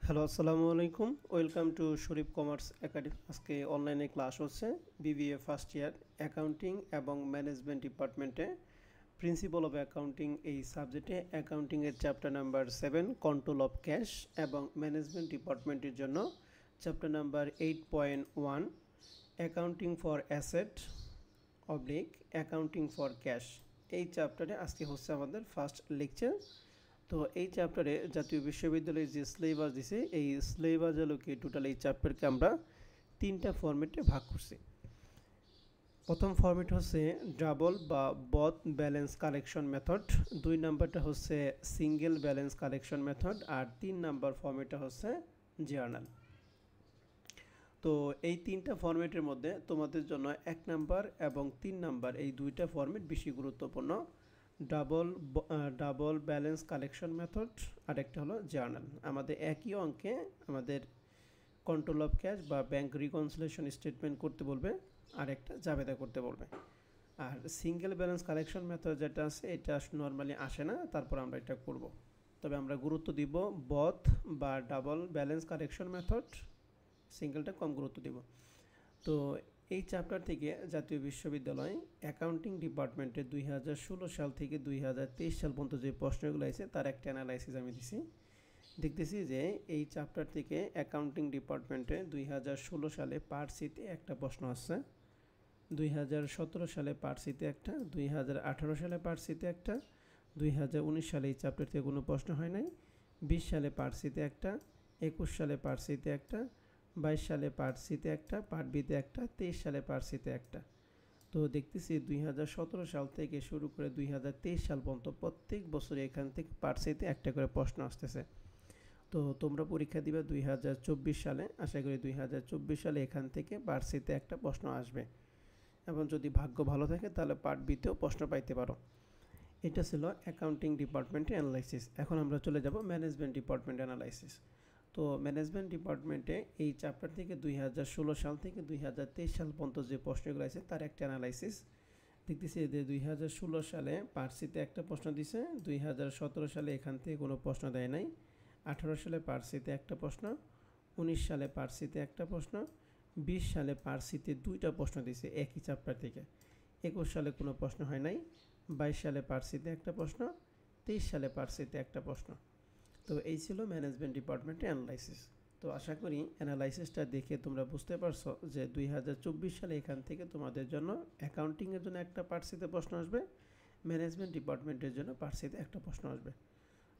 Hello, আসসালামু আলাইকুম। Welcome to Sharif commerce academy. আজকে অনলাইনে ক্লাস হচ্ছে বিবিএ ফার্স্ট ইয়ার অ্যাকাউন্টিং এবং ম্যানেজমেন্ট ডিপার্টমেন্টে প্রিন্সিপাল অফ অ্যাকাউন্টিং এই সাবজেক্টে অ্যাকাউন্টিংয়ের chapter number 7 control of cash এবং ম্যানেজমেন্ট ডিপার্টমেন্টের জন্য chapter number 8.1 accounting for asset oblique accounting for cash. এই চ্যাপ্টারে আজকে হচ্ছে আমাদের ফার্স্ট লেকচার। তো এই চ্যাপ্টারে জাতীয় বিশ্ববিদ্যালয়ের যে সিলেবাস দিছে এই সিলেবাস আলোকে টোটাল এই চ্যাপ্টারকে আমরা তিনটা ফরম্যাটে ভাগ করছি। প্রথম ফরম্যাট হচ্ছে ডাবল বা বথ ব্যালেন্স কালেকশন মেথড, 2 নাম্বারটা হচ্ছে সিঙ্গেল ব্যালেন্স কালেকশন মেথড, আর 3 নাম্বার ফরম্যাটটা হচ্ছে জার্নাল। তো এই তিনটা ফরম্যাটের মধ্যে তোমাদের জন্য 1 নাম্বার এবং 3 নাম্বার এই দুইটা ফরম্যাট বেশি গুরুত্বপূর্ণ। ডাবল ব্যালেন্স কালেকশন মেথড আর একটা হলো জার্নাল। আমাদের একই অঙ্কে আমাদের কন্ট্রোল অফ ক্যাশ বা ব্যাংক রিকনসিলিয়েশন স্টেটমেন্ট করতে বলবে, আর একটা জাবেদা করতে বলবে। আর সিঙ্গেল ব্যালেন্স কালেকশন মেথড যেটা আছে এটা নর্মালি আসে না, তারপর আমরা এটা করব। তবে আমরা গুরুত্ব দিব বথ বা ডাবল ব্যালেন্স কালেকশন মেথড, সিঙ্গেলটা কম গুরুত্ব দিব। তো এই চ্যাপ্টার থেকে জাতীয় বিশ্ববিদ্যালয় অ্যাকাউন্টিং ডিপার্টমেন্টে 2016 সাল থেকে 2023 সাল পর্যন্ত যে প্রশ্নগুলো আছে তার একটা অ্যানালাইসিস আমি দিছি। দেখতেছি যে এই চ্যাপ্টার থেকে অ্যাকাউন্টিং ডিপার্টমেন্টে 2016 সালে পার্ট সিতে একটা প্রশ্ন আসছে, 2017 সালে পার্ট সিতে একটা, 2018 সালে পার্ট সিতে একটা, 2019 সালে এই চ্যাপ্টার থেকে কোনো প্রশ্ন হয় নাই, 20 সালে পার্ট সিতে একটা, 21 সালে পার্ট সিতে একটা, 22 সালে পার্ট সিতে একটা, পার্ট বিতে একটা, 23 সালে পার্ট সিতে একটা। তো দেখতেছি 2017 সাল থেকে শুরু করে 2023 সাল পর্যন্ত প্রত্যেক বছর এখান থেকে পার্ট সিতে একটা করে প্রশ্ন আসতেছে। তো তোমরা পরীক্ষা দিবে 2024 সালে, আশা করি 2024 সালে এখান থেকে পার্ট সিতে একটা প্রশ্ন আসবে, এবং যদি ভাগ্য ভালো থাকে তাহলে পার্ট বিতেও প্রশ্ন পাইতে পারো। এটা ছিল অ্যাকাউন্টিং ডিপার্টমেন্টের অ্যানালাইসিস। এখন আমরা চলে যাব ম্যানেজমেন্ট ডিপার্টমেন্ট অ্যানালাইসিস। তো ম্যানেজমেন্ট ডিপার্টমেন্টে এই চ্যাপ্টার থেকে 2016 সাল থেকে 2023 সাল পর্যন্ত যে প্রশ্নগুলো আছে তার একটা অ্যানালাইসিস দেখতেছি। যে 2016 সালে পার্ট সিতে একটা প্রশ্ন দিছে, 2017 সালে এখান থেকে কোনো প্রশ্ন দেয় নাই, 18 সালে পার্ট সিতে একটা প্রশ্ন, 19 সালে পার্ট সিতে একটা প্রশ্ন, 20 সালে পার্ট সিতে দুইটা প্রশ্ন দিছে একই চ্যাপ্টার থেকে, 21 সালে কোনো প্রশ্ন হয় নাই, 22 সালে পার্ট সিতে একটা প্রশ্ন, 23 সালে পার্ট সিতে একটা প্রশ্ন। তো এই ছিল ম্যানেজমেন্ট ডিপার্টমেন্টের অ্যানালাইসিস। তো আশা করি অ্যানালাইসিসটা দেখে তোমরা বুঝতে পারছো যে 2024 সালে এখান থেকে তোমাদের জন্য অ্যাকাউন্টিংয়ের জন্য একটা পার্ট সিতে প্রশ্ন আসবে, ম্যানেজমেন্ট ডিপার্টমেন্টের জন্য পার্ট সিতে একটা প্রশ্ন আসবে।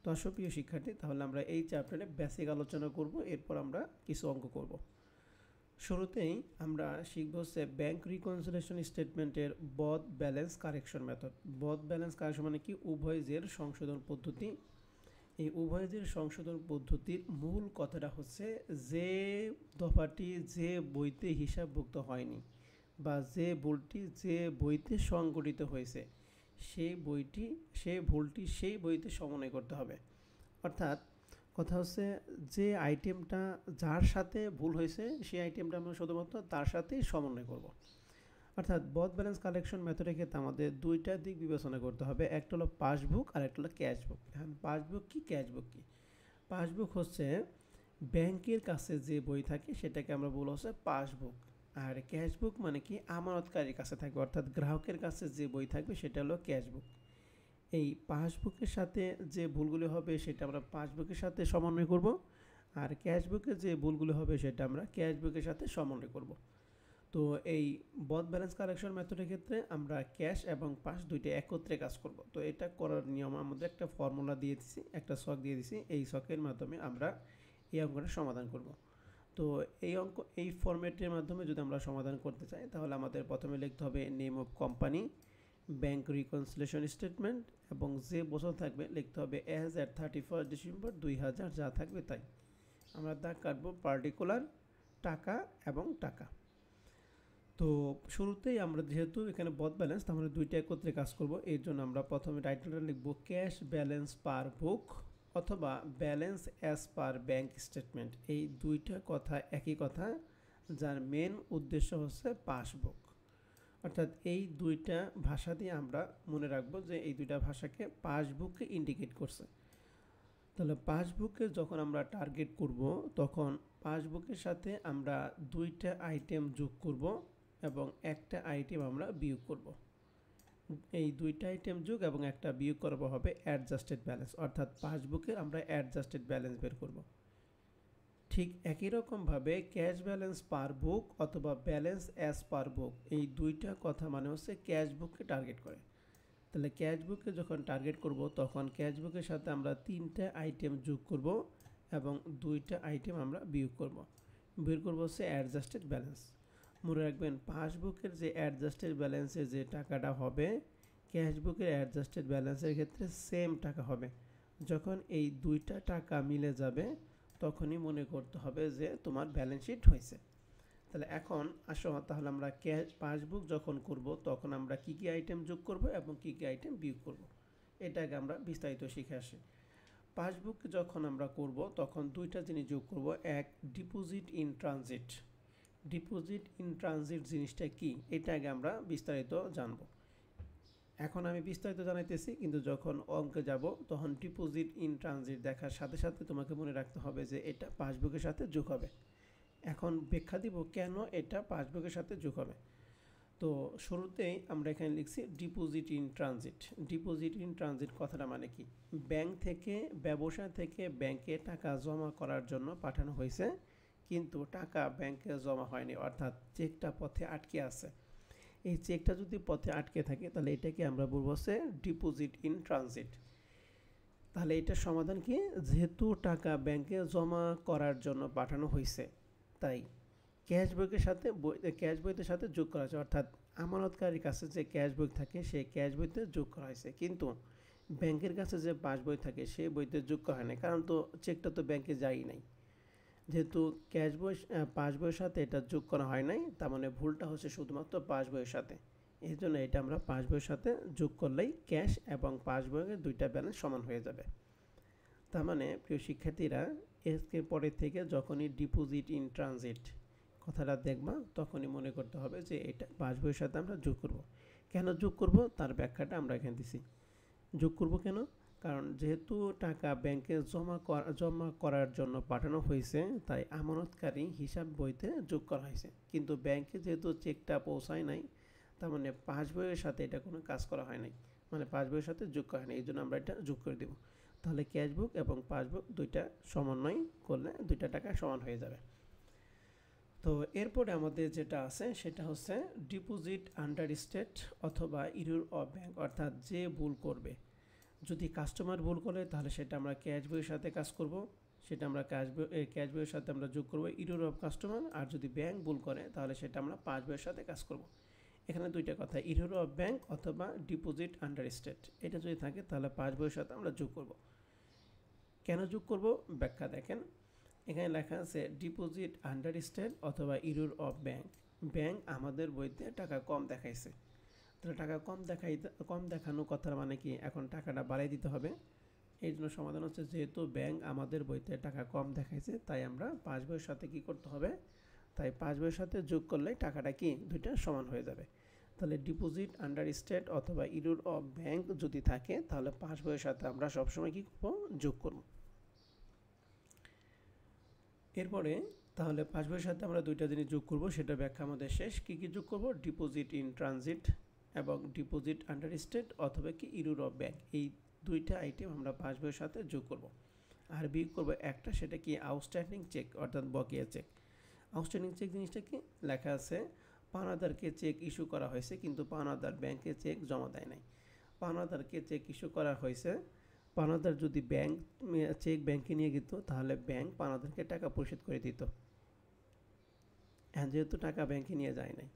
তো আসো প্রিয় শিক্ষার্থী, তাহলে আমরা এই চ্যাপ্টারে বেসিক আলোচনা করব, এরপর আমরা কিছু অঙ্ক করব। শুরুতেই আমরা শিখব হচ্ছে ব্যাংক রিকনসিলিয়েশন স্টেটমেন্টের both balance correction method. Both balance correction মানে কি? উভয়জের সংশোধন পদ্ধতি। এই উভয়জের সংশোধন পদ্ধতির মূল কথাটা হচ্ছে যে দফাটি যে বইতে হিসাবভুক্ত হয়নি বা যে ভুলটি যে বইতে সংগঠিত হয়েছে সেই ভুলটি সেই বইতে সমন্বয় করতে হবে। অর্থাৎ কথা হচ্ছে যে আইটেমটা যার সাথে ভুল হয়েছে সেই আইটেমটা আমরা শুধুমাত্র তার সাথেই সমন্বয় করব। অর্থাৎ বথ ব্যালেন্স কালেকশন মেথডের ক্ষেত্রে আমাদের দুইটা দিক বিবেচনা করতে হবে, একটা হলো পাসবুক আর একটা হলো ক্যাশবুক। এখন পাসবুক কি, ক্যাশবুক কি? পাসবুক হচ্ছে ব্যাংকের কাছে যে বই থাকে সেটাকে আমরা বলবো হচ্ছে পাসবুক, আর ক্যাশবুক মানে কি আমানতকারীর কাছে থাকবে, অর্থাৎ গ্রাহকের কাছে যে বই থাকবে সেটা হলো ক্যাশবুক। এই পাসবুকের সাথে যে ভুলগুলি হবে সেটা আমরা পাসবুকের সাথে সমন্বয় করব, আর ক্যাশবুকে যে ভুলগুলি হবে সেটা আমরা ক্যাশবুকের সাথে সমন্বয় করব। তো এই বথ ব্যালেন্স কারেকশন মেথডের ক্ষেত্রে আমরা ক্যাশ এবং পাস দুইটা একত্রে কাজ করব। তো এটা করার নিয়ম আমাদের একটা ফর্মুলা দিয়ে দিছি, একটা ছক দিয়ে দিছি, এই ছকের মাধ্যমে আমরা এই অঙ্কটা সমাধান করব। তো এই ফরম্যাটের মাধ্যমে যদি আমরা সমাধান করতে চাই তাহলে আমাদের প্রথমে লিখতে হবে name of company, bank reconciliation statement, এবং যে বছর থাকবে লিখতে হবে অ্যাজ অ্যাট 31 ডিসেম্বর 2000, যা থাকবে তাই। আমরা দাগ কাটবো পার্টিকুলার, টাকা এবং টাকা। তো শুরুতেই আমরা যেহেতু এখানে বথ ব্যালেন্স, তাহলে দুইটা একত্রে কাজ করব। এর জন্য আমরা প্রথমে টাইটেলটা লিখব ক্যাশ ব্যালেন্স পার বুক অথবা balance as per bank statement. এই দুইটা কথা একই কথা, যার মেন উদ্দেশ্য হচ্ছে পাসবুক। অর্থাৎ এই দুইটা ভাষা দিয়ে আমরা মনে রাখবো যে এই দুইটা ভাষাকে পাসবুককে ইন্ডিকেট করছে। তাহলে পাসবুকে যখন আমরা টার্গেট করব তখন পাসবুকের সাথে আমরা দুইটা আইটেম যোগ করব এবং একটা আইটেম আমরা বিয়োগ করব। এই দুইটা আইটেম যোগ এবং একটা বিয়োগ করব হবে অ্যাডজাস্টেড ব্যালেন্স, অর্থাৎ পাসবুকের আমরা অ্যাডজাস্টেড ব্যালেন্স বের করব। ঠিক একই রকমভাবে ক্যাশ ব্যালেন্স পার বুক অথবা ব্যালেন্স অ্যাজ পার বুক, এই দুইটা কথা মানে হচ্ছে ক্যাশ বুককে টার্গেট করে। তাহলে ক্যাশ বুকে যখন টার্গেট করব তখন ক্যাশ বুকের সাথে আমরা তিনটা আইটেম যোগ করব এবং দুইটা আইটেম আমরা বিয়োগ করব। বের করব হচ্ছে অ্যাডজাস্টেড ব্যালেন্স। মনে রাখবেন পাসবুকের যে অ্যাডজাস্টেড ব্যালেন্সের যে টাকাটা হবে ক্যাশ বুকের অ্যাডজাস্টেড ব্যালেন্সের ক্ষেত্রে সেম টাকা হবে। যখন এই দুইটা টাকা মিলে যাবে তখনই মনে করতে হবে যে তোমার ব্যালেন্স শিট হয়েছে। তাহলে এখন আসো, তাহলে আমরা পাসবুক যখন করব তখন আমরা কি কি আইটেম যোগ করব এবং কি কি আইটেম বিয়োগ করব, এটাকে আমরা বিস্তারিত শিখে আসি। পাসবুক যখন আমরা করব তখন দুইটা জিনিস যোগ করব। এক, deposit in transit. Deposit in transit জিনিসটা কি, এটা আগে আমরা বিস্তারিত জানব। এখন আমি বিস্তারিত জানাইতেছি, কিন্তু যখন অঙ্কে যাব তখন ডিপোজিট ইন ট্রানজিট দেখার সাথে সাথে তোমাকে মনে রাখতে হবে যে এটা পাসবুকের সাথে যোগ হবে। এখন ব্যাখ্যা দিব কেন এটা পাসবুকের সাথে যোগ হবে। তো শুরুতেই আমরা এখানে লিখছি deposit in transit. Deposit in transit কথাটা মানে কি, ব্যাংক থেকে, ব্যবসা থেকে ব্যাংকে টাকা জমা করার জন্য পাঠানো হয়েছে কিন্তু টাকা ব্যাংকে জমা হয়নি, অর্থাৎ চেকটা পথে আটকে আছে। এই চেকটা যদি পথে আটকে থাকে তাহলে এটাকে আমরা বলবো হচ্ছে ডিপোজিট ইন ট্রানজিট। তাহলে এটার সমাধান কি, যেহেতু টাকা ব্যাংকে জমা করার জন্য পাঠানো হয়েছে তাই ক্যাশ বইয়ের সাথে ক্যাশ বইয়ের সাথে যোগ করা হয়েছে, অর্থাৎ আমানতকারীর কাছে যে ক্যাশ বই থাকে সেই ক্যাশ বইতে যোগ করা হয়েছে, কিন্তু ব্যাংকের কাছে যে পাস বই থাকে সেই বইতে যোগ করা হয় না, কারণ তো চেকটা তো ব্যাংকে যায়ই নাই। যেহেতু ক্যাশ বই পাস বইয়ের সাথে এটা যোগ করা হয় নাই, তার মানে ভুলটা হচ্ছে শুধুমাত্র পাস বইয়ের সাথে। এই জন্য এটা আমরা পাস বইয়ের সাথে যোগ করলেই ক্যাশ এবং পাস বইয়ের দুইটা ব্যালেন্স সমান হয়ে যাবে। তার মানে প্রিয় শিক্ষার্থীরা, এর পরে থেকে যখনই ডিপোজিট ইন ট্রানজিট কথাটা দেখবা তখনই মনে করতে হবে যে এটা পাস বইয়ের সাথে আমরা যোগ করব। কেন যোগ করব তার ব্যাখ্যাটা আমরা এখানে দিছি। যোগ করব কেন, কারণ যেহেতু টাকা ব্যাংকে জমা করার জন্য পাঠানো হয়েছে তাই আমানতকারী হিসাব বইতে যোগ করা হয়েছে, কিন্তু ব্যাংকে যেহেতু চেকটা পৌঁছায় নাই তার মানে পাস বইয়ের সাথে এটা কোনো কাজ করা হয় নাই, মানে পাস বইয়ের সাথে যোগ করা হয় না, এই জন্য আমরা এটা যোগ করে দেব। তাহলে ক্যাশ বুক এবং পাসবুক দুইটা সমন্বয় করলে দুইটা টাকা সমান হয়ে যাবে। তো এরপরে আমাদের যেটা আছে সেটা হচ্ছে ডিপোজিট আন্ডার স্টেট অথবা ইরর অফ ব্যাংক, অর্থাৎ যে ভুল করবে, যদি কাস্টমার ভুল করে তাহলে সেটা আমরা ক্যাশ বইয়ের সাথে কাজ করব, সেটা আমরা ক্যাশ বইয়ের সাথে আমরা যোগ করব ইরর অফ কাস্টমার, আর যদি ব্যাংক ভুল করে তাহলে সেটা আমরা পাস বইয়ের সাথে কাজ করব। এখানে দুইটা কথা, ইরর অফ ব্যাংক অথবা ডিপোজিট আন্ডার স্টেট, এটা যদি থাকে তাহলে পাস বইয়ের সাথে আমরা যোগ করব। কেন যোগ করব ব্যাখ্যা দেখেন, এখানে লেখা আছে ডিপোজিট আন্ডার স্টেট অথবা ইরর অফ ব্যাংক। ব্যাংক আমাদের বইতে টাকা কম দেখাইছে, তাহলে টাকা কম দেখানো কথার মানে কি, এখন টাকাটা বাড়াই দিতে হবে। এই জন্য সমাধান হচ্ছে যেহেতু ব্যাংক আমাদের বইতে টাকা কম দেখাইছে তাই আমরা পাস বইয়ের সাথে কি করতে হবে, তাই পাস বইয়ের সাথে যোগ করলে টাকাটা কি দুইটা সমান হয়ে যাবে। তাহলে ডিপোজিট আন্ডার স্টেট অথবা ইরর অফ ব্যাংক যদি থাকে তাহলে পাস বইয়ের সাথে আমরা সবসময় কি করব, যোগ করব। এরপরে তাহলে পাস বইয়ের সাথে আমরা দুইটা জিনিস যোগ করব, সেটা ব্যাখ্যা আমাদের শেষ। কি কি যোগ করব, ডিপোজিট ইন ট্রানজিট এবং ডিপোজিট আন্ডার স্টেট অথবা কি ইরর অফ ব্যাংক, এই দুইটা আইটেম আমরা পাস বইয়ের সাথে যোগ করব। আর বিয়োগ করব একটা, সেটা কি আউটস্ট্যান্ডিং চেক অর্থাৎ বকেয়া চেক। আউটস্ট্যান্ডিং চেক জিনিসটা কি, লেখা আছে পাওনাদারকে চেক ইস্যু করা হয়েছে কিন্তু পাওনাদার ব্যাংকে চেক জমা দেয় নাই। পাওনাদারকে চেক ইস্যু করা হয়েছে, পাওনাদার যদি চেক ব্যাংকে নিয়ে যেত তাহলে ব্যাংক পাওনাদারকে টাকা পরিশোধ করে দিত, যেহেতু টাকা ব্যাংকে নিয়ে যায় নাই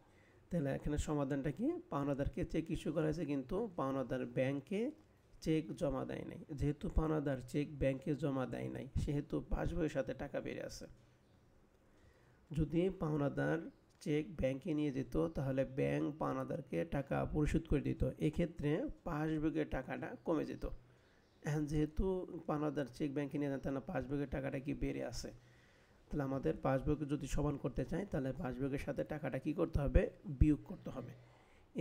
তাহলে এখানে সমাধানটা কি, পাওনাদারকে চেক ইস্যু করা হয়েছে কিন্তু পাওনাদার ব্যাংকে চেক জমা দেয় নাই। যেহেতু পাওনাদার চেক ব্যাংকে জমা দেয় নাই সেহেতু পাস বইয়ের সাথে টাকা বেড়ে আছে। যদি পাওনাদার চেক ব্যাংকে নিয়ে যেত তাহলে ব্যাংক পাওনাদারকে টাকা পরিশোধ করে দিত, এক্ষেত্রে পাসবুকের টাকাটা কমে যেত। এখন যেহেতু পাওনাদার চেক ব্যাংকে নিয়ে যান তাহলে পাসবুকের টাকাটা কি বেড়ে আছে, তাহলে আমাদের পাসবুক যদি সমান করতে চাই তাহলে পাসবুকের সাথে টাকাটা কি করতে হবে, বিয়োগ করতে হবে।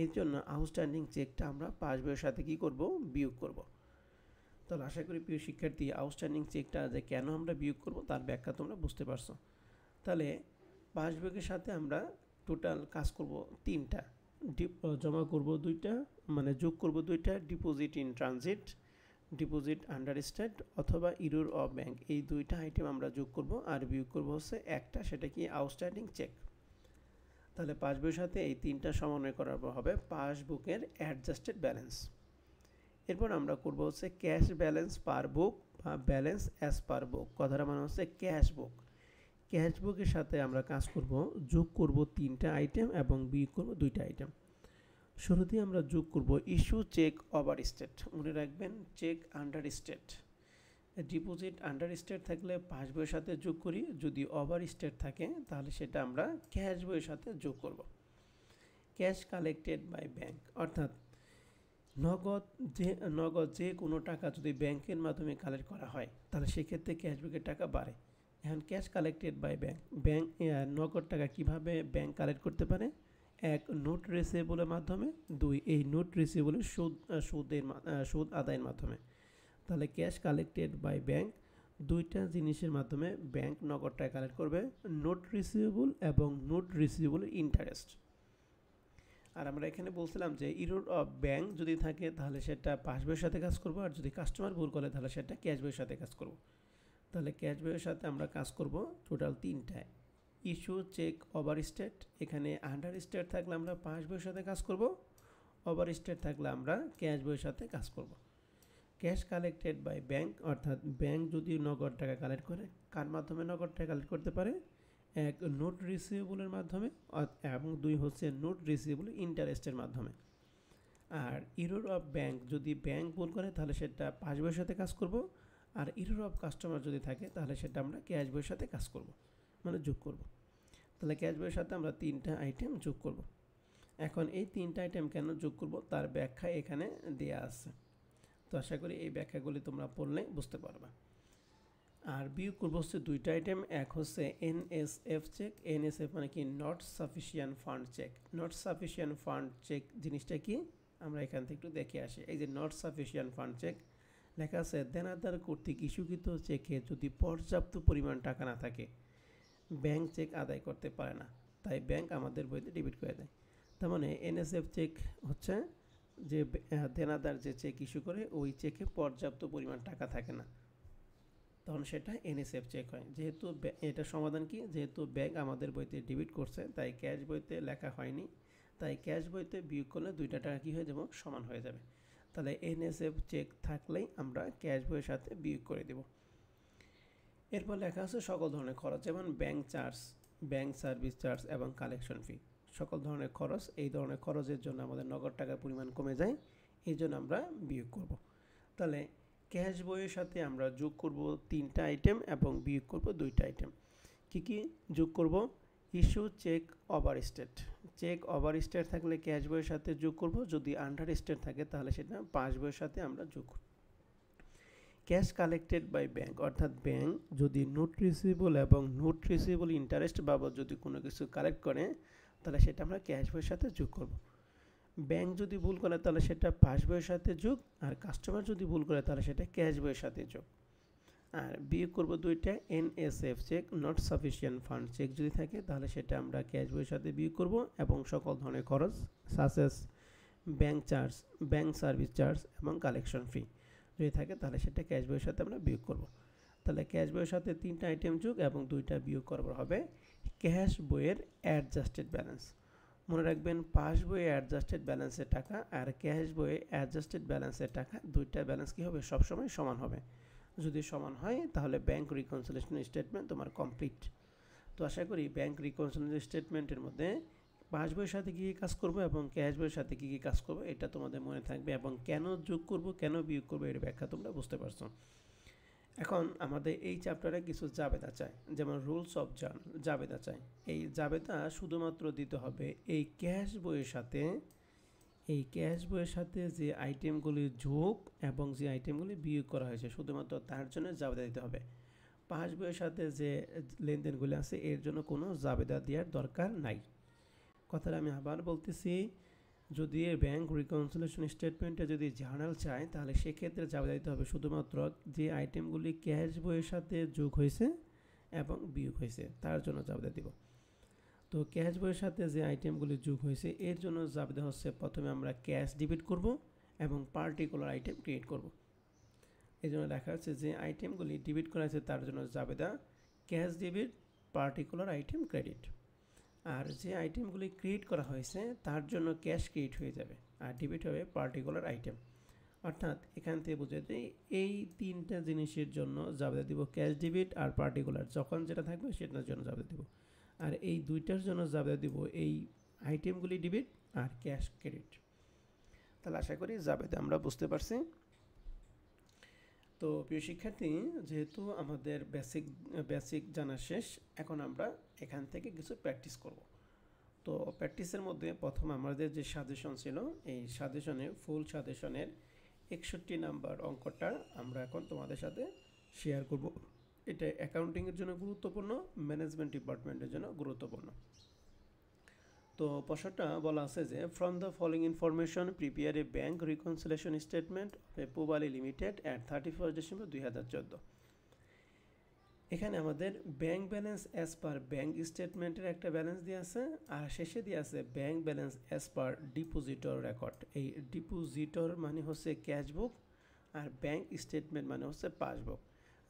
এর জন্য আউটস্ট্যান্ডিং চেকটা আমরা পাসবুকের সাথে কি করব, বিয়োগ করব। তাহলে আশা করি প্রিয় শিক্ষার্থী আউটস্ট্যান্ডিং চেকটা যে কেন আমরা বিয়োগ করব তার ব্যাখ্যা তোমরা বুঝতে পারছো। তাহলে পাসবুকের সাথে আমরা টোটাল কাজ করব তিনটা, জমা করব দুইটা, মানে যোগ করব দুইটা, deposit in transit, deposit under state অথবা ইরোর অফ ব্যাংক, এই দুইটা আইটেম আমরা যোগ করব, আর বিয়োগ করব হচ্ছে একটা, সেটা কি আউটস্ট্যান্ডিং চেক। তাহলে পাসবুকের সাথে এই তিনটা সমন্বয় করার পর হবে পাসবুকের অ্যাডজাস্টেড ব্যালেন্স। এরপর আমরা করব হচ্ছে ক্যাশ ব্যালেন্স পার বুক বা ব্যালেন্স অ্যাজ পার বুক, কথাটা মানে হচ্ছে ক্যাশ বুক। ক্যাশ বুকের সাথে আমরা কাজ করব, যোগ করব তিনটা আইটেম এবং বিয়োগ করব দুইটা আইটেম। শুরুতেই আমরা যোগ করব ইস্যু চেক ওভার স্টেট, মনে রাখবেন check under state. Deposit under state থাকলে পাসবইয়ের সাথে যোগ করি, যদি ওভার স্টেট থাকে তাহলে সেটা আমরা ক্যাশ বইয়ের সাথে যোগ করব। ক্যাশ কালেক্টেড বাই ব্যাংক, অর্থাৎ নগদ যে কোনো টাকা যদি ব্যাংকের মাধ্যমে কালেক্ট করা হয় তাহলে সেক্ষেত্রে ক্যাশবুকের টাকা বাড়ে। এখন ক্যাশ কালেক্টেড বাই ব্যাংক, নগদ টাকা কিভাবে ব্যাংক কালেক্ট করতে পারে? এক, নোট রিসিভেবলের মাধ্যমে, দুই, এই নোট রিসিভেবলের সুদ আদায়ের মাধ্যমে। তাহলে ক্যাশ কালেক্টেড বাই ব্যাংক, দুইটা জিনিসের মাধ্যমে ব্যাংক নগদ টাকা কালেক্ট করবে, নোট রিসিভেবল এবং নোট রিসিভেবল ইন্টারেস্ট। আর আমরা এখানে বলছিলাম যে ইরোর অফ ব্যাংক যদি থাকে তাহলে সেটা পাসবইয়ের সাথে কাজ করব, আর যদি কাস্টমার ভুল করে তাহলে সেটা ক্যাশ বইয়ের সাথে কাজ করব। তাহলে ক্যাশ বইয়ের সাথে আমরা কাজ করব টোটাল তিনটায়। ইস্যু চেক ওভার স্টেট, এখানে আন্ডার স্টেট থাকলে আমরা পাসবইয়ের সাথে কাজ করব, ওভার স্টেট থাকলে আমরা ক্যাশ বইয়ের সাথে কাজ করব। ক্যাশ কালেক্টেড বাই ব্যাংক, অর্থাৎ ব্যাংক যদি নগদ টাকা কালেক্ট করে, কার মাধ্যমে নগদ টাকা কালেক্ট করতে পারে? এক, নোট রিসিভেবলের মাধ্যমে, এবং দুই হচ্ছে নোট রিসিভেবল ইন্টারেস্টের মাধ্যমে। আর ইরোর অফ ব্যাংক, যদি ব্যাংক ভুল করে তাহলে সেটা পাসবইয়ের সাথে কাজ করব, আর ইরোর অফ কাস্টমার যদি থাকে তাহলে সেটা আমরা ক্যাশ বইয়ের সাথে কাজ করব, মানে যোগ করব। তাহলে ক্যাশ বইয়ের সাথে আমরা তিনটা আইটেম যোগ করব। এখন এই তিনটা আইটেম কেন যোগ করব তার ব্যাখ্যা এখানে দেয়া আছে, তো আশা করি এই ব্যাখ্যাগুলি তোমরা পড়লে বুঝতে পারবা। আর বিয়োগ করব হচ্ছে দুইটা আইটেম, এক হচ্ছে এনএসএফ চেক, এনএসএফ মানে কি not sufficient fund check. Not sufficient fund check জিনিসটা কি আমরা এখান থেকে একটু দেখে আসি। এই যে নট সাফিসিয়েন্ট ফান্ড চেক লেখা আছে, দেনাদার কর্তৃক ইস্যুকৃত চেকে যদি পর্যাপ্ত পরিমাণ টাকা না থাকে ব্যাংক চেক আদায় করতে পারে না, তাই ব্যাংক আমাদের বইতে ডেবিট করে দেয়। তার মানে এনএসএফ চেক হচ্ছে যে দেনাদার যে চেক ইস্যু করে ওই চেকে পর্যাপ্ত পরিমাণ টাকা থাকে না, তখন সেটা এনএসএফ চেক হয়। যেহেতু এটা সমাধান কি, যেহেতু ব্যাংক আমাদের বইতে ডেবিট করছে তাই ক্যাশ বইতে লেখা হয়নি, তাই ক্যাশ বইতে বিয়োগ করলে দুইটা টাকা কী হয়ে যাবে? সমান হয়ে যাবে। তাহলে এনএসএফ চেক থাকলেই আমরা ক্যাশ বইয়ের সাথে বিয়োগ করে দেব। এরপর লেখা আছে সকল ধরনের খরচ, যেমন bank charge, bank service charge এবং কালেকশন ফি। সকল ধরনের খরচ, এই ধরনের খরচের জন্য আমাদের নগদ টাকার পরিমাণ কমে যায়, এই জন্য আমরা বিয়োগ করব। তাহলে ক্যাশ বইয়ের সাথে আমরা যোগ করব তিনটা আইটেম এবং বিয়োগ করব দুইটা আইটেম। কি কি যোগ করব? Issue check over state, check over state থাকলে ক্যাশ বইয়ের সাথে যোগ করব, যদি আন্ডার স্টেট থাকে তাহলে সেটা পাস বইয়ের সাথে আমরা যোগ করব। ক্যাশ কালেক্টেড বাই ব্যাংক, অর্থাৎ ব্যাংক যদি নোট রিসিভেবল এবং নোট রিসিভেবল ইন্টারেস্ট বাবদ যদি কোনো কিছু কালেক্ট করে তাহলে সেটা আমরা ক্যাশ বইয়ের সাথে যোগ করব। ব্যাংক যদি ভুল করে তাহলে সেটা পাস বইয়ের সাথে যোগ, আর কাস্টমার যদি ভুল করে তাহলে সেটা ক্যাশ বইয়ের সাথে যোগ। আর বিয়োগ করব দুইটা, NSF check not sufficient fund check যদি থাকে তাহলে সেটা আমরা ক্যাশ বইয়ের সাথে বিয়োগ করব, এবং সকল ধরনের খরচ such as bank charge, bank service charge এবং কালেকশন ফি যদি থাকে তাহলে সেটা ক্যাশ বইয়ের সাথে আমরা বিয়োগ করব। তাহলে ক্যাশ বইয়ের সাথে তিনটা আইটেম যোগ এবং দুইটা বিয়োগ করার হবে ক্যাশ বইয়ের অ্যাডজাস্টেড ব্যালেন্স। মনে রাখবেন পাস বইয়ে অ্যাডজাস্টেড ব্যালেন্সের টাকা আর ক্যাশ বইয়ে অ্যাডজাস্টেড ব্যালেন্সের টাকা, দুইটা ব্যালেন্স কী হবে? সবসময় সমান হবে। যদি সমান হয় তাহলে ব্যাংক রিকনসিলিয়েশন স্টেটমেন্ট তোমার কমপ্লিট। তো আশা করি ব্যাংক রিকনসিলিয়েশন স্টেটমেন্টের মধ্যে পাস বইয়ের সাথে কী কী কাজ করব এবং ক্যাশ বইয়ের সাথে কী কী কাজ করব এটা তোমাদের মনে থাকবে, এবং কেন যোগ করব কেন বিয়োগ করবো এর ব্যাখ্যা তোমরা বুঝতে পারছো। এখন আমাদের এই চ্যাপ্টারে কিছু জাবেদা চাই, যেমন রুলস অফ জাবেদা চাই। এই জাবেদা শুধুমাত্র দিতে হবে এই ক্যাশ বইয়ের সাথে, এই ক্যাশ বইয়ের সাথে যে আইটেমগুলি যোগ এবং যে আইটেমগুলি বিয়োগ করা হয়েছে শুধুমাত্র তার জন্য জাবেদা দিতে হবে। পাস বইয়ের সাথে যে লেনদেনগুলি আছে এর জন্য কোনো জাবেদা দেওয়ার দরকার নাই। কথাটা আমি আবার বলতেছি, যদি এর ব্যাংক রিকনসিলিয়েশন স্টেটমেন্টে যদি জার্নাল চায় তাহলে সেক্ষেত্রে জাবেদা দিতে হবে শুধুমাত্র যে আইটেমগুলি ক্যাশ বইয়ের সাথে যোগ হয়েছে এবং বিয়োগ হয়েছে তার জন্য জাবেদা দিব। তো ক্যাশ বইয়ের সাথে যে আইটেমগুলি যোগ হয়েছে এর জন্য জাবেদা হচ্ছে প্রথমে আমরা ক্যাশ ডেবিট করব এবং পার্টিকুলার আইটেম ক্রিয়েট করব। এই জন্য লেখা আছে যে আইটেমগুলি ডেবিট করা হয়েছে তার জন্য জাবেদা cash debit particular item credit. আর যে আইটেমগুলি ক্রিয়েট করা হয়েছে তার জন্য ক্যাশ ক্রিয়েট হয়ে যাবে আর ডেবিট হবে পার্টিকুলার আইটেম। অর্থাৎ এখান থেকে বুঝে যে এই তিনটা জিনিসের জন্য জাবেদা দিব ক্যাশ ডেবিট আর পার্টিকুলার, যখন যেটা থাকবে সেটার জন্য জাবেদা দিব। আর এই দুইটার জন্য জাবেদা দিব এই আইটেমগুলি ডেবিট আর ক্যাশ ক্রেডিট। তাহলে আশা করি জাবেদা আমরা বুঝতে পারছি। তো প্রিয় শিক্ষার্থী, যেহেতু আমাদের বেসিক জানা শেষ, এখন আমরা এখান থেকে কিছু প্র্যাকটিস করব। তো প্র্যাকটিসের মধ্যে প্রথম আমাদের যে সাজেশন ছিল এই ফুল সাজেশনের 61 নাম্বার অঙ্কটা আমরা এখন তোমাদের সাথে শেয়ার করব। এটা অ্যাকাউন্টিংয়ের জন্য গুরুত্বপূর্ণ, ম্যানেজমেন্ট ডিপার্টমেন্টের জন্য গুরুত্বপূর্ণ। তো প্রশ্নটা বলা আছে যে from the following information prepare a bank reconciliation statement of A Pubali limited at 31 December 2014। এখানে আমাদের bank balance as per bank স্টেটমেন্টের একটা ব্যালেন্স দিয়ে আছে আর শেষে দিয়ে আছে bank balance as per depositor record. এই ডিপোজিটর মানে হচ্ছে ক্যাশ বুক আর ব্যাংক স্টেটমেন্ট মানে হচ্ছে পাসবুক।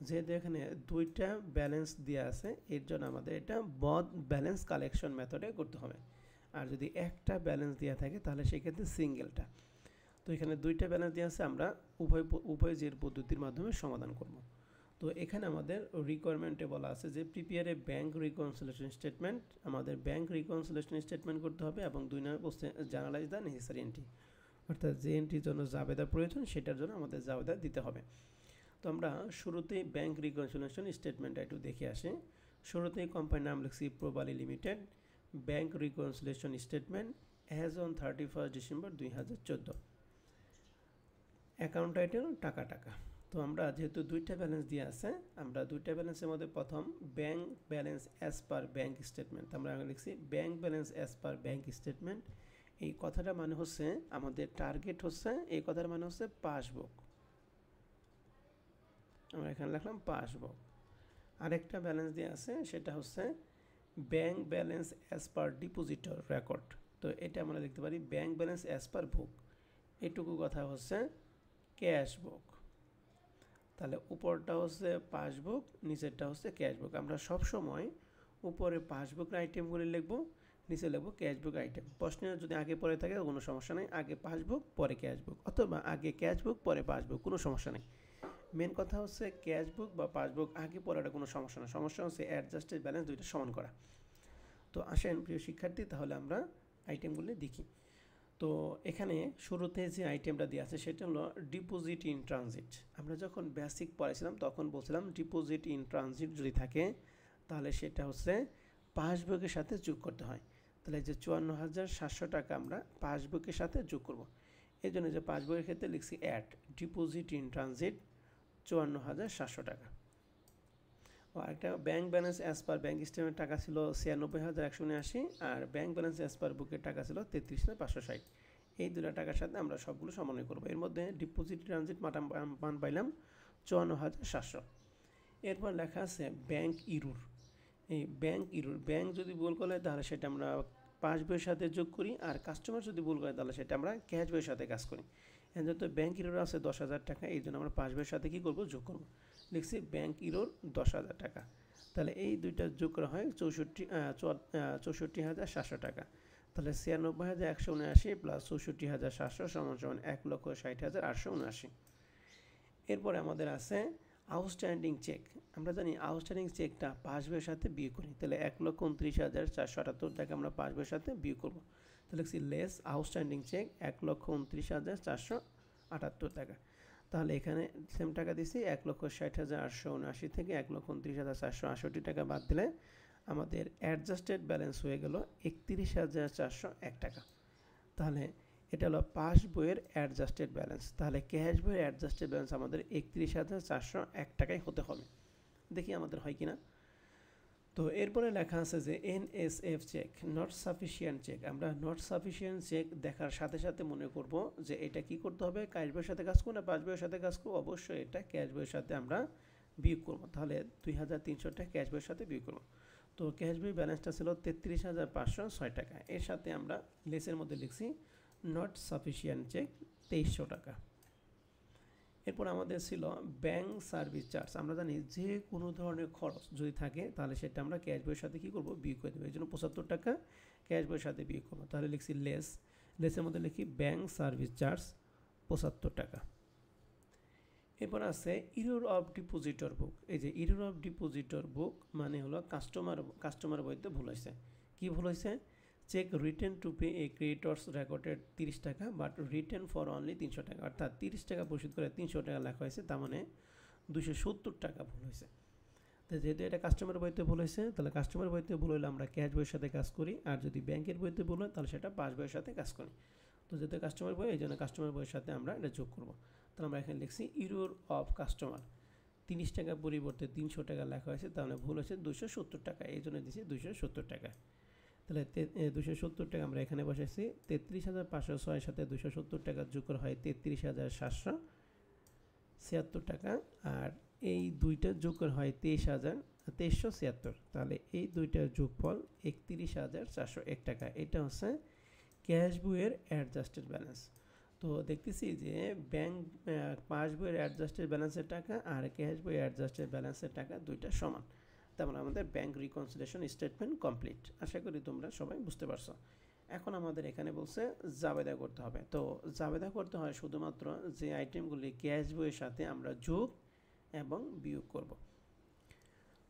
যেহেতু এখানে দুইটা ব্যালেন্স দেওয়া আছে এর জন্য আমাদের এটা বথ ব্যালেন্স কালেকশন মেথডে করতে হবে। আর যদি একটা ব্যালেন্স দেওয়া থাকে তাহলে সেক্ষেত্রে সিঙ্গেলটা। তো এখানে দুইটা ব্যালেন্স দেওয়া আছে, আমরা উভয় জের পদ্ধতির মাধ্যমে সমাধান করব। তো এখানে আমাদের রিকোয়ারমেন্টে বলা আছে যে prepare a bank reconciliation statement, আমাদের ব্যাংক রিকনসিলিয়েশন স্টেটমেন্ট করতে হবে এবং 2 নম্বর বলছে জার্নালাইজ দ্য নেসেসারি এন্ট্রি, অর্থাৎ যে এন্ট্রির জন্য জাবেদা প্রয়োজন সেটার জন্য আমাদের জাবেদা দিতে হবে। তো আমরা শুরুতেই ব্যাংক রিকনসিলিয়েশন স্টেটমেন্টটা একটু দেখে আসি। শুরুতেই কোম্পানির নাম লিখছি Pubali limited, bank reconciliation statement as on 31 December 2014। Account title টাকা। তো আমরা যেহেতু দুইটা ব্যালেন্স দিয়ে আছে, আমরা দুইটা ব্যালেন্সের মধ্যে প্রথম bank balance as per bank statement, আমরা লিখছি bank balance as per bank statement. এই কথাটা মানে হচ্ছে আমাদের টার্গেট হচ্ছে, এই কথার মানে হচ্ছে পাসবুক। আমরা এখানে লিখলাম পাসবুক। আরেকটা ব্যালেন্স দিয়ে আছে সেটা হচ্ছে bank balance as per depositor record. তো এটা আমরা লিখতে পারি ব্যাংক ব্যালেন্স অ্যাজ পার বুক। এটুকু কথা হচ্ছে ক্যাশ বুক। তাহলে উপরটা হচ্ছে পাসবুক, নিচেরটা হচ্ছে ক্যাশবুক। আমরা সবসময় উপরে পাসবুকের আইটেমগুলি লিখবো, নিচে লিখবো ক্যাশবুক আইটেম। প্রশ্নের যদি আগে পরে থাকে কোনো সমস্যা নেই, আগে পাসবুক পরে ক্যাশবুক, অথবা আগে ক্যাশবুক পরে পাসবুক, কোনো সমস্যা নেই। মেন কথা হচ্ছে ক্যাশবুক বা পাসবুক আগে পরেটা কোনো সমস্যা না, সমস্যা হচ্ছে অ্যাডজাস্টেড ব্যালেন্স দুইটা সমান করা। তো আসেন প্রিয় শিক্ষার্থী, তাহলে আমরা আইটেমগুলি দেখি। তো এখানে শুরুতে যে আইটেমটা দেওয়া আছে সেটা হলো ডিপোজিট ইন ট্রানজিট। আমরা যখন বেসিক পড়াইছিলাম তখন বলছিলাম ডিপোজিট ইন ট্রানজিট যদি থাকে তাহলে সেটা হচ্ছে পাসবুকের সাথে যোগ করতে হয়। তাহলে যে 54,700 টাকা আমরা পাসবুকের সাথে যোগ করব। এই জন্য যে পাসবুকের ক্ষেত্রে লিখছি অ্যাট ডিপোজিট ইন ট্রানজিট 54,700 টাকা। আর একটা bank balance as per bank statement টাকা ছিল 96,179 আর ব্যাংক ব্যালেন্স অ্যাজ পার বুকের টাকা ছিল 33,560। এই দুটো টাকার সাথে আমরা সবগুলো সমন্বয় করবো। এর মধ্যে ডিপোজিট ট্রানজিট মান পাইলাম 54,700। এরপর লেখা আছে ব্যাংক ইরুর। এই ব্যাংক যদি ভুল করে তাহলে সেটা আমরা পাসবইয়ের সাথে যোগ করি, আর কাস্টমার যদি ভুল করে তাহলে সেটা আমরা ক্যাশ বইয়ের সাথে কাজ করি। যেহেতু ব্যাংক ইরোর আছে 10,000 টাকা, এই জন্য আমরা পাসবইয়ের সাথে কী করবো, যোগ করবো। লিখছি ব্যাংক ইরোর 10,000 টাকা। তাহলে এই দুইটা যোগ করা হয় 64,700 টাকা। তাহলে 96,179 প্লাস 64,700 সমান 1,60,879। এরপরে আমাদের আছে আউটস্ট্যান্ডিং চেক। আমরা জানি আউটস্ট্যান্ডিং চেকটা পাসবইয়ের সাথে বিয়োগ করি, তাহলে 1,29,478 টাকা আমরা পাসবইয়ের সাথে বিয়োগ করবো। তাহলে লিখছি লেস আউটস্ট্যান্ডিং চেক 1,29,478 টাকা। তাহলে এখানে সেম টাকা দিছি 1,60,879 থেকে 1,29,468 টাকা বাদ দিলে আমাদের অ্যাডজাস্টেড ব্যালেন্স হয়ে গেল 31,401 টাকা। তাহলে এটা হলো পাস বইয়ের অ্যাডজাস্টেড ব্যালেন্স। তাহলে ক্যাশ বইয়ের অ্যাডজাস্টেড ব্যালেন্স আমাদের 31,401 টাকাই হতে হবে। দেখি আমাদের হয় কিনা। তো এরপরে লেখা আছে যে NSF check, not sufficient check. আমরা নট সাফিসিয়েন্ট চেক দেখার সাথে সাথে মনে করব যে এটা কি করতে হবে, ক্যাশ বইয়ের সাথে কাজ করবো না পাস বইয়ের সাথে কাজ করবো? অবশ্যই এটা ক্যাশ বইয়ের সাথে আমরা বিয়োগ করবো। তাহলে 2300 টাকা ক্যাশ বইয়ের সাথে বিয়োগ করবো। তো ক্যাশ বই ব্যালেন্সটা ছিল 33,506 টাকা। এর সাথে আমরা লেসের মধ্যে লিখছি নট সাফিসিয়েন্ট চেক 2300 টাকা। এরপর আমাদের ছিল ব্যাংক সার্ভিস চার্জ। আমরা জানি যে কোনো ধরনের খরচ যদি থাকে তাহলে সেটা আমরা ক্যাশ বইয়ের সাথে কী করবো, বিয়োগ করে দেবো। এই জন্য 75 টাকা ক্যাশ বইয়ের সাথে বিয়োগ করবো। তাহলে লিখছি লেসের মধ্যে লিখি ব্যাংক সার্ভিস চার্জ 75 টাকা। এরপর আছে ইরর অফ ডিপোজিটর বুক। এই যে ইরর অফ ডিপোজিটর বুক মানে হলো কাস্টমার বইতে ভুল হয়েছে। কি ভুল হয়েছে? Check written to pay a creditors recorded 30 টাকা বাট রিটেন ফর অনলি 300 টাকা। অর্থাৎ 30 টাকা পরিশোধ করে 300 টাকা লেখা হয়েছে, তার মানে 270 টাকা ভুল হয়েছে। তো যেহেতু এটা কাস্টমার বইতে ভুল হয়েছে, তাহলে কাস্টমার বইতে ভুল হলে আমরা ক্যাশ বইয়ের সাথে কাজ করি, আর যদি ব্যাংকের বইতে ভুল হয় তাহলে সেটা পাস বইয়ের সাথে কাজ করি। তো যেহেতু কাস্টমার বই, এই জন্য কাস্টমার বইয়ের সাথে আমরা এটা যোগ করবো। তাহলে আমরা এখানে লিখছি ইরর অফ কাস্টমার, 30 টাকার পরিবর্তে 300 টাকা লেখা হয়েছে, তাহলে ভুল হয়েছে 270 টাকা, এই জন্য দিয়েছি 270 টাকা। তাহলে 270 টাকা আমরা এখানে বসাইছি। 33,506 সাথে 270 টাকা যোগ করা হয় 33,776 টাকা, আর এই দুইটা যোগ করা হয় 23,376। তাহলে এই দুইটার যোগফল 31,401 টাকা। এটা হচ্ছে ক্যাশ বইয়ের অ্যাডজাস্টেড ব্যালেন্স। তো দেখতেছি যে ব্যাংক পাস বইয়ের অ্যাডজাস্টেড ব্যালেন্সের টাকা আর ক্যাশ বইয়ের অ্যাডজাস্টেড ব্যালেন্সের টাকা দুইটা সমান। তারপর আমাদের ব্যাংক রিকনসিলিয়েশন স্টেটমেন্ট কমপ্লিট। আশা করি তোমরা সবাই বুঝতে পারছো। এখন আমাদের এখানে বলছে জাবেদা করতে হবে। তো জাবেদা করতে হয় শুধুমাত্র যে আইটেমগুলি ক্যাশ বইয়ের সাথে আমরা যোগ এবং বিয়োগ করব।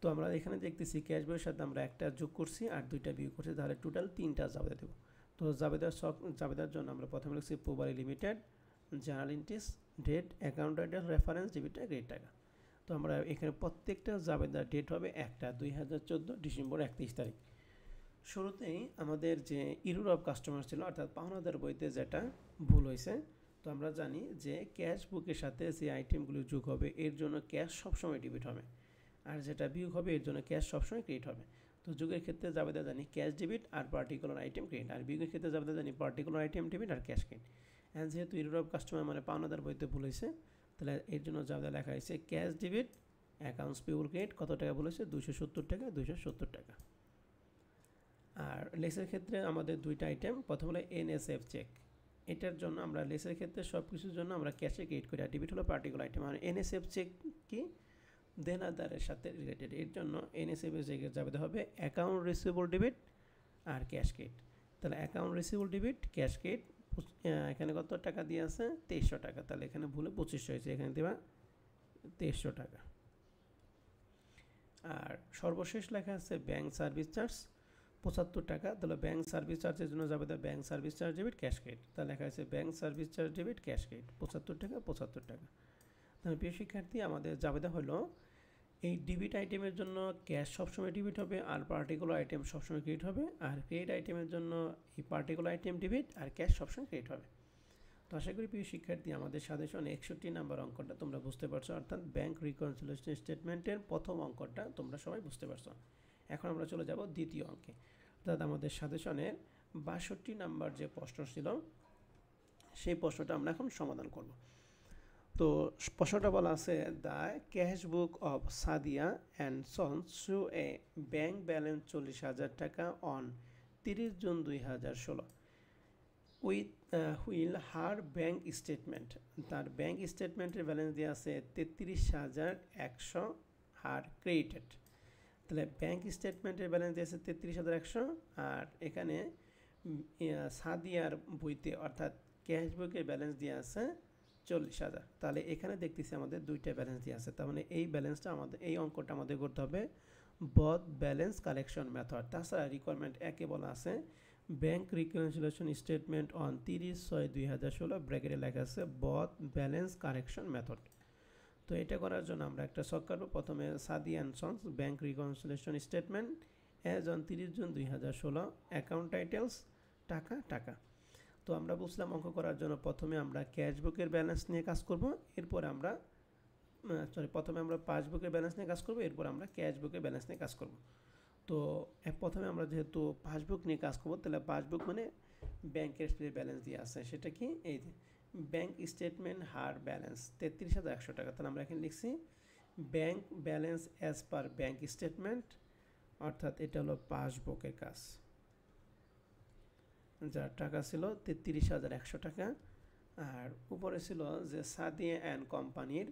তো আমরা এখানে দেখতেছি ক্যাশ বইয়ের সাথে আমরা একটা যোগ করছি আর দুইটা বিয়োগ করছি, তাহলে টোটাল 3টা জাবেদা দেবো। তো জাবেদার জন্য আমরা প্রথমে লিখছি Pubali limited, journal entries, date, account title, reference, ডেবিটটা, ক্রেডিট টাকা। তো আমরা এখানে প্রত্যেকটা জাবেদার ডেট হবে 1/2014 ডিসেম্বর 31 তারিখ। শুরুতেই আমাদের যে ইরর অফ কাস্টমার ছিল, অর্থাৎ পাওনাদার বইতে যেটা ভুল হয়েছে। তো আমরা জানি যে ক্যাশ বুকের সাথে যে আইটেমগুলো যোগ হবে এর জন্য ক্যাশ সবসময় ডেবিট হবে, আর যেটা বিয়োগ হবে এর জন্য ক্যাশ সবসময় ক্রেডিট হবে। তো যোগের ক্ষেত্রে জাবেদা জানি ক্যাশ ডেবিট আর পার্টিকুলার আইটেম ক্রেডিট, আর বিয়োগের ক্ষেত্রে জাবেদা জানি পার্টিকুলার আইটেম ডেবিট আর ক্যাশ ক্রেডিট। অ্যান্ড যেহেতু ইরর অফ কাস্টমার মানে পাওনাদার বইতে ভুল হয়েছে, তাহলে এর জন্য জাবেদা লেখা হয়েছে cash debit accounts pure credit, কত টাকা ভুল হয়েছে? 270 টাকা, 270 টাকা। আর লেসের ক্ষেত্রে আমাদের দুইটা আইটেম, প্রথম হলো NSF চেক। এটার জন্য আমরা লেসের ক্ষেত্রে সব কিছুর জন্য আমরা ক্যাশে ক্রেডিট করি, আর ডেবিট হলো পার্টিকুলার আইটেম। আর NSF চেক কি? দেনাদারের সাথে রিলেটেড। এর জন্য NSF চেকের জাবেদা হবে অ্যাকাউন্ট রিসিভেবল ডেবিট আর ক্যাশ ক্রেডিট। তাহলে account receivable debit, cash credit, এখানে কত টাকা দিয়ে আছে? 2300 টাকা। তাহলে এখানে ভুলে 2500 হয়েছে, এখানে দেবা 2300 টাকা। আর সর্বশেষ লেখা আছে ব্যাংক সার্ভিস চার্জ 75 টাকা। তাহলে ব্যাংক সার্ভিস চার্জের জন্য যাবে bank service charge debit, cash credit. তাহলে লেখা আছে bank service charge debit, cash credit, 75 টাকা, 75 টাকা। তাহলে প্রিয় শিক্ষার্থী, আমাদের জাবেদা হলো এই ডেবিট আইটেমের জন্য ক্যাশ সবসময় ডেবিট হবে আর পার্টিকুলার আইটেম সবসময় ক্রেডিট হবে, আর ক্রেডিট আইটেমের জন্য এই পার্টিকুলার আইটেম ডেবিট আর ক্যাশ সবসময় ক্রেডিট হবে। তো আশা করি প্রিয় শিক্ষার্থী, আমাদের সাজেশন 61 নাম্বার অঙ্কটা তোমরা বুঝতে পারছো, অর্থাৎ ব্যাংক রিকনসিলিয়েশন স্টেটমেন্টের প্রথম অঙ্কটা তোমরা সবাই বুঝতে পারছো। এখন আমরা চলে যাব দ্বিতীয় অঙ্কে, অর্থাৎ আমাদের সাজেশনের 62 নাম্বার যে প্রশ্ন ছিল সেই প্রশ্নটা আমরা এখন সমাধান করব। তো প্রশ্নটা বলা আছে, the cash book of Sadia and sons show A bank balance 40,000 টাকা on 30 June 2016 with wheel her bank statement. তার ব্যাংক স্টেটমেন্টের ব্যালেন্স দেওয়া আছে 33,100, হার ক্রেডিটেড। তাহলে ব্যাংক স্টেটমেন্টের ব্যালেন্স দিয়েছে 33,100, আর এখানে সাদিয়ার বইতে অর্থাৎ ক্যাশ বুকের ব্যালেন্স দিয়ে আছে 40,000। তাহলে এখানে দেখতেছি আমাদের দুইটা ব্যালেন্স দিয়ে আছে, তার মানে এই ব্যালেন্সটা আমাদের, এই অঙ্কটা আমাদের করতে হবে বথ ব্যালেন্স কালেকশন মেথড। তাছাড়া রিকোয়ারমেন্ট একে বলা আছে ব্যাংক রিকনসিলিয়েশন স্টেটমেন্ট অন 30/6/2016 ব্র্যাকেটে লেখা আছে বথ ব্যালেন্স কারেকশন মেথড। তো এটা করার জন্য আমরা একটা শখ করবো। প্রথমে সাদি and sons bank reconciliation statement as on 30 June 2016, account titles টাকা টাকা। তো আমরা বুঝলাম অঙ্ক করার জন্য প্রথমে আমরা ক্যাশ বুকের ব্যালেন্স নিয়ে কাজ করব, এরপর আমরা প্রথমে আমরা পাসবুকের ব্যালেন্স নিয়ে কাজ করব, এরপর আমরা ক্যাশ বুকের ব্যালেন্স নিয়ে কাজ করব। তো প্রথমে আমরা যেহেতু পাসবুক নিয়ে কাজ করবো, তাহলে পাসবুক মানে ব্যাংকের যে ব্যালেন্স দিয়ে আছে সেটা কি, এই যে ব্যাংক স্টেটমেন্ট হার ব্যালেন্স 33,100 টাকা। তাহলে আমরা এখানে লিখছি bank balance as per bank statement, অর্থাৎ এটা হলো পাসবুকের কাজ, যার টাকা ছিল 33,100 টাকা। আর উপরে ছিল যে সাদিয়া অ্যান্ড কোম্পানির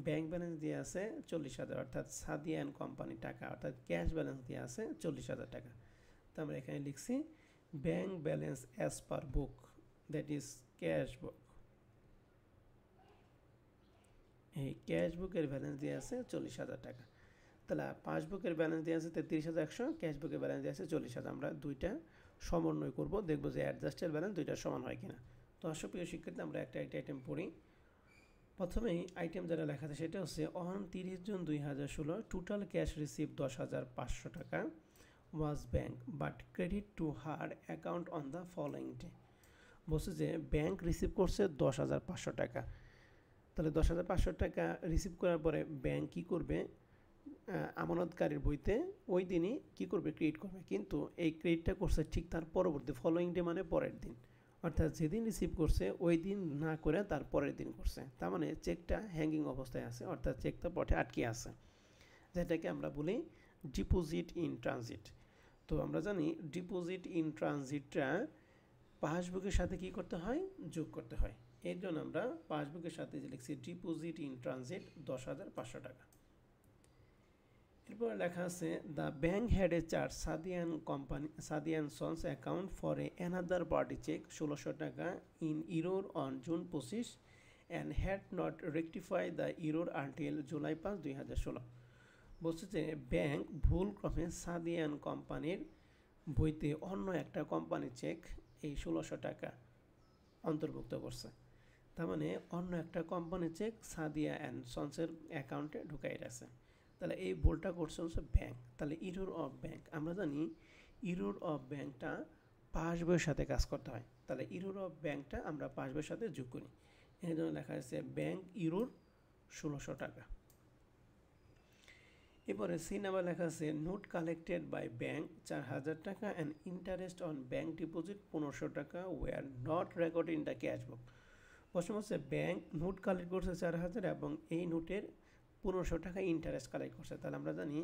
ব্যাংক ব্যালেন্স দিয়ে আছে 40,000, অর্থাৎ সাদিয়া অ্যান্ড কোম্পানির টাকা, অর্থাৎ ক্যাশ ব্যালেন্স দিয়ে আছে 40,000 টাকা। তো আমরা এখানে লিখছি bank balance as per book, that is cash বুক। এই ক্যাশ বুকের ব্যালেন্স দিয়ে আছে 40,000 টাকা। তাহলে পাসবুকের ব্যালেন্স দিয়ে আছে 33,100, ক্যাশ বুকের ব্যালেন্স দিয়ে আছে 40,000। আমরা দুইটা সমন্বয় করব, দেখব যে অ্যাডজাস্টেড ব্যালেন্স দুইটা সমান হয় কিনা। তো আসো প্রিয় শিক্ষার্থী, আমরা একটা আইটেম পড়ি। প্রথমেই আইটেম যেটা লেখা আছে সেটা হচ্ছে on 30 June 2016 total cash receive 10,500 টাকা was bank but credit to her account on the following day. বলছে যে ব্যাংক রিসিভ করছে 10,500 টাকা। তাহলে 10,500 টাকা রিসিভ করার পরে ব্যাংক কী করবে, আমানতকারীর বইতে ওই দিনই কী করবে, ক্রেডিট করবে। কিন্তু এই ক্রেডিটটা করছে ঠিক তার পরবর্তী ফলোয়িং ডে, মানে পরের দিন, অর্থাৎ যেদিন রিসিভ করছে ওই দিন না করে তার পরের দিন করছে। তার মানে চেকটা হ্যাঙ্গিং অবস্থায় আছে, অর্থাৎ চেকটা পথে আটকে আছে, যেটাকে আমরা বলি ডিপোজিট ইন ট্রানজিট। তো আমরা জানি ডিপোজিট ইন ট্রানজিটটা পাসবুকের সাথে কি করতে হয়, যোগ করতে হয়। এর জন্য আমরা পাসবুকের সাথে যে লিখছি ডিপোজিট ইন ট্রানজিট 10,500 টাকা। এরপর লেখা আছে the bank had a charge Sadian sons account for a another party cheque 1,600 টাকা in error on June 25 and had not rectify the error until July 5, 2016। বলছে যে ব্যাংক ভুলক্রমে সাদিয়ান কোম্পানির বইতে অন্য একটা কোম্পানির চেক এই 1,600 টাকা অন্তর্ভুক্ত করছে। তার মানে অন্য একটা কোম্পানির চেক সাদিয়া অ্যান্ড সন্সের অ্যাকাউন্টে ঢুকাই রাখছে। তাহলে এই ভুলটা করছে হচ্ছে ব্যাংক। তাহলে ইরোর অফ ব্যাংক, আমরা জানি ইরোর অফ ব্যাংকটা পাসবইয়ের সাথে কাজ করতে হয়। তাহলে ইরোর অফ ব্যাংকটা আমরা পাসবইয়ের সাথে যোগ করি। এর জন্য লেখা আছে ব্যাংক ইরোর 1,600 টাকা। এরপরে সি নাম্বার লেখা আছে নোট কালেক্টেড বাই ব্যাংক 4,000 টাকা and interest on bank deposit 1,500 টাকা were not record in the cash বুক। প্রশ্ন হচ্ছে ব্যাংক নোট কালেক্ট করছে 4,000 এবং এই নোটের 1,500 টাকা ইন্টারেস্ট কালেক্ট করছে। তাহলে আমরা জানি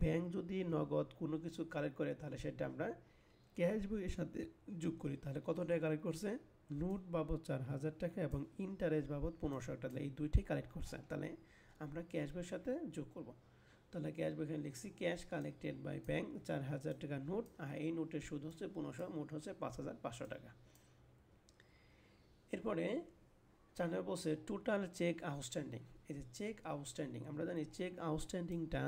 ব্যাংক যদি নগদ কোনো কিছু কালেক্ট করে তাহলে সেটা আমরা ক্যাশ বইয়ের সাথে যোগ করি। তাহলে কত টাকা কালেক্ট করছে, নোট বাবদ 4,000 টাকা এবং ইন্টারেস্ট বাবদ 1,500 টাকা, এই দুইটাই কালেক্ট করছে। তাহলে আমরা ক্যাশ বইয়ের সাথে যোগ করব। তাহলে ক্যাশ বই এখানে লিখছি ক্যাশ কালেক্টেড বাই ব্যাংক 4,000 টাকা নোট, আর এই নোটের সুদ হচ্ছে 1,500, মোট হচ্ছে 5,500 টাকা। এরপরে 4 নম্বর বলছে টোটাল চেক আউটস্ট্যান্ডিং। এই যে চেক আউটস্ট্যান্ডিং, আমরা জানি চেক আউটস্ট্যান্ডিংটা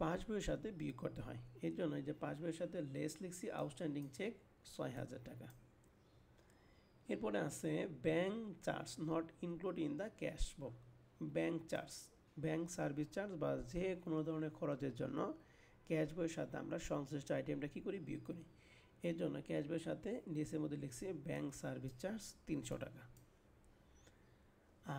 পাসবইয়ের সাথে বিয়োগ করতে হয়। এর জন্য এই যে পাসবইয়ের সাথে লেস লিখছি আউটস্ট্যান্ডিং চেক 6,000 টাকা। এরপরে আছে bank charge not include in the cash book. Bank charge, bank service charge বা যে কোনো ধরনের খরচের জন্য ক্যাশ বইয়ের সাথে আমরা সংশ্লিষ্ট আইটেমটা কী করি, বিয়োগ করি। এর জন্য ক্যাশ বইয়ের সাথে লিস্টের মধ্যে লিখছি ব্যাংক সার্ভিস চার্জ 300 টাকা।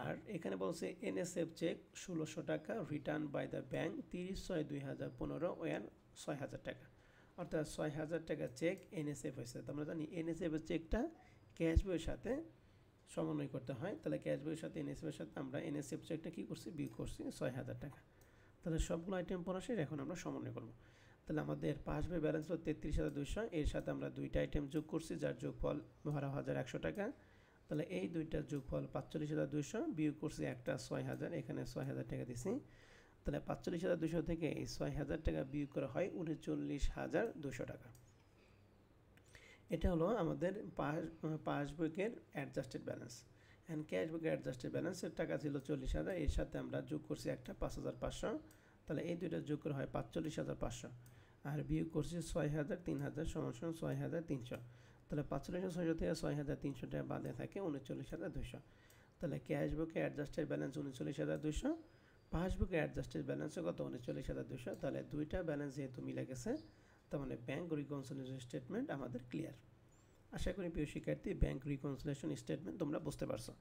আর এখানে বলছে এনএসএফ চেক 1,600 টাকা return by the bank 30/6/2015 were 6,000 টাকা, অর্থাৎ 6,000 টাকা চেক এনএসএফ হয়েছে। তো আমরা জানি এনএসএফের চেকটা ক্যাশ বইয়ের সাথে সমন্বয় করতে হয়। তাহলে ক্যাশ বইয়ের সাথে এনএসএফের সাথে আমরা এনএসএফ চেকটা কী করছি, বিয়োগ করছি 6,000 টাকা। তাহলে সবগুলো আইটেম পড়া শেষ, এখন আমরা সমন্বয় করব। তাহলে আমাদের পাসবই ব্যালেন্স হলো 33,200, এর সাথে আমরা দুইটা আইটেম যোগ করছি যার যোগফল 12,100 টাকা। তাহলে এই দুইটার যোগফল 45,200, বিয়োগ করছি একটা 6,000, এখানে 6,000 টাকা দিছি। তাহলে 45,200 থেকে এই 6,000 টাকা বিয়োগ করা হয় 39,200 টাকা। এটা হলো আমাদের পাসবুকের অ্যাডজাস্টেড ব্যালেন্স। অ্যান্ড ক্যাশ বুকের অ্যাডজাস্টেড ব্যালেন্সের টাকা ছিল 40,000, এর সাথে আমরা যোগ করছি একটা 5,500। তাহলে এই দুইটা যোগ করা হয় 45,500, আর বিয়োগ করছি 6,000, 3,000 সমান 6,300। তাহলে 45,600 থেকে 6,300 টাকা বাদে থাকে 39,200। তাহলে ক্যাশ বুকে অ্যাডজাস্টেড ব্যালেন্স 39,200, পাসবুকে অ্যাডজাস্টেড ব্যালেন্সও কত, 39,200। তাহলে দুইটা ব্যালেন্স যেহেতু মিলে গেছে, তার মানে ব্যাংক রিকনসিলিয়েশন স্টেটমেন্ট আমাদের ক্লিয়ার। আশা করি প্রিয় শিক্ষার্থী ব্যাংক রিকনসিলিয়েশন স্টেটমেন্ট তোমরা বুঝতে পারছো।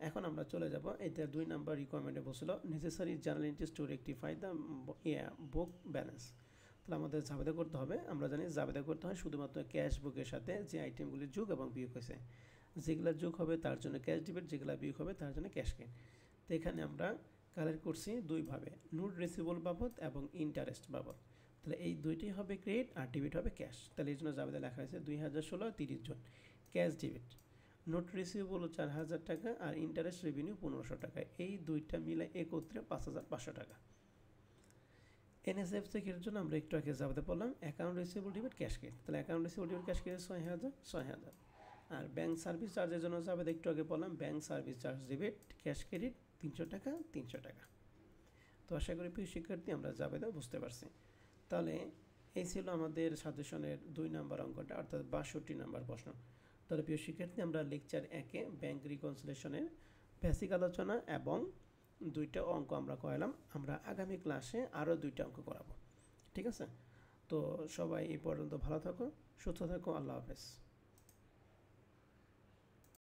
এখন আমরা চলে যাব, এটা 2 নম্বর রিকোয়ারমেন্টে বলছিল necessary journal entries to rectify the book balance. তাহলে আমাদের জাবেদা করতে হবে, আমরা জানি জাবেদা করতে হয় শুধুমাত্র ক্যাশ বুকের সাথে যে আইটেমগুলি যোগ এবং বিয়োগ হয়েছে, যেগুলো যোগ হবে তার জন্য ক্যাশ ডেবিট, যেগুলো বিয়োগ হবে তার জন্য ক্যাশ ক্রেডিট। তো এখানে আমরা কালেক্ট করছি দুইভাবে, নোট রিসিভেবল বাবদ এবং ইন্টারেস্ট বাবদ। তাহলে এই দুইটি হবে ক্রেডিট আর ডেবিট হবে ক্যাশ। তাহলে এই জন্য জাবেদা লেখা হয়েছে 2016 30 জন ক্যাশ ডেবিট, নোট রিসিভেবল 4000 টাকা আর ইন্টারেস্ট রেভিনিউ 1500 টাকা, এই দুইটা মিলে একত্রে 5500 টাকা। এনএসএফ চেকের জন্য আমরা একটু আগে জাবেদা পড়লাম account receivable debit cash credit, তাহলে account receivable debit cash credit 6000। আর ব্যাংক সার্ভিস চার্জের জন্য জাবেদা একটু আগে পড়লাম bank service charge debit cash credit 300 টাকা 300 টাকা। তো আশা করি প্রিয় শিক্ষার্থী আমরা জাবেদা বুঝতে পারছি। তাহলে এই ছিল আমাদের সাজেশনের 2 নম্বর অঙ্কটা, অর্থাৎ 62 নম্বর প্রশ্ন। তাহলে প্রিয় শিক্ষার্থী আমরা লেকচার 1-এ ব্যাংক রিকনসিলিয়েশনের বেসিক আলোচনা এবং 2টা অঙ্ক আমরা করালাম। আমরা আগামী ক্লাসে আরও 2টা অঙ্ক করাবো, ঠিক আছে? তো সবাই এই পর্যন্ত ভালো থাকো, সুস্থ থাকো, আল্লাহ হাফেজ।